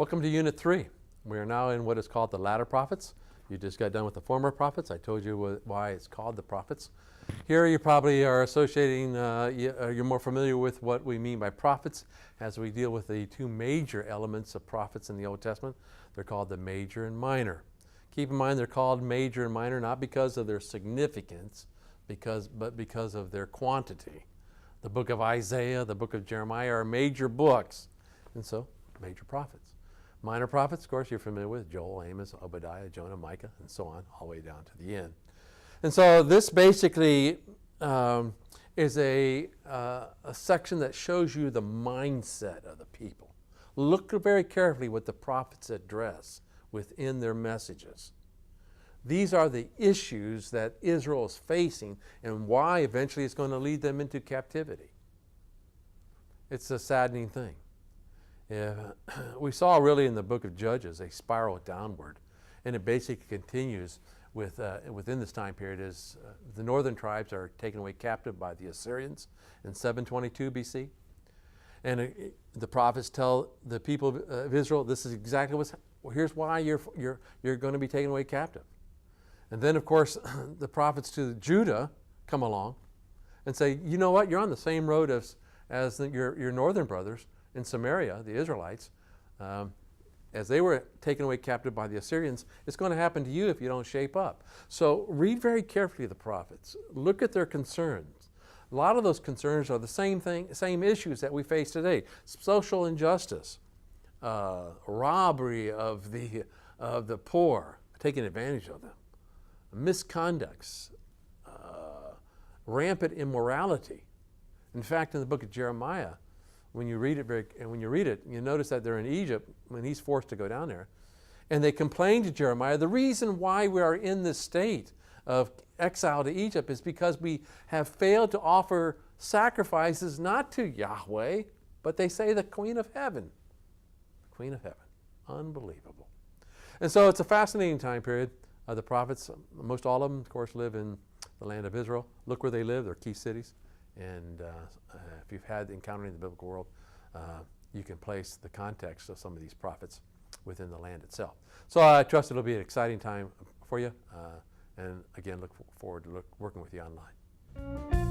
Welcome to Unit 3. We are now in what is called the latter prophets. You just got done with the former prophets. I told you why it's called the prophets. Here you probably are associating, you're more familiar with what we mean by prophets as we deal with the two major elements of prophets in the Old Testament. They're called the major and minor. Keep in mind they're called major and minor not because of their significance, but because of their quantity. The book of Isaiah, the book of Jeremiah are major books, and so major prophets. Minor prophets, of course, you're familiar with Joel, Amos, Obadiah, Jonah, Micah, and so on, all the way down to the end. And so this basically is a section that shows you the mindset of the people. Look very carefully what the prophets address within their messages. These are the issues that Israel is facing and why eventually it's going to lead them into captivity. It's a saddening thing. We saw really in the book of Judges a spiral downward, and it basically continues within this time period as the northern tribes are taken away captive by the Assyrians in 722 BC. And the prophets tell the people of Israel, this is exactly here's why you're going to be taken away captive. And then, of course, the prophets to Judah come along and say, you know what, you're on the same road as your northern brothers in Samaria, the Israelites. As they were taken away captive by the Assyrians, it's going to happen to you if you don't shape up. So read very carefully the prophets. Look at their concerns. A lot of those concerns are the same issues that we face today. Social injustice, robbery of the poor, taking advantage of them, misconducts, rampant immorality. In fact, in the book of Jeremiah, when you read it, you notice that they're in Egypt when he's forced to go down there. And they complain to Jeremiah, the reason why we are in this state of exile to Egypt is because we have failed to offer sacrifices not to Yahweh, but they say the Queen of Heaven. The Queen of Heaven. Unbelievable. And so it's a fascinating time period. The prophets, most all of them, of course, live in the land of Israel. Look where they live, their key cities. And if you've had encountering the biblical world, you can place the context of some of these prophets within the land itself. So I trust it'll be an exciting time for you. And again, look forward to working with you online.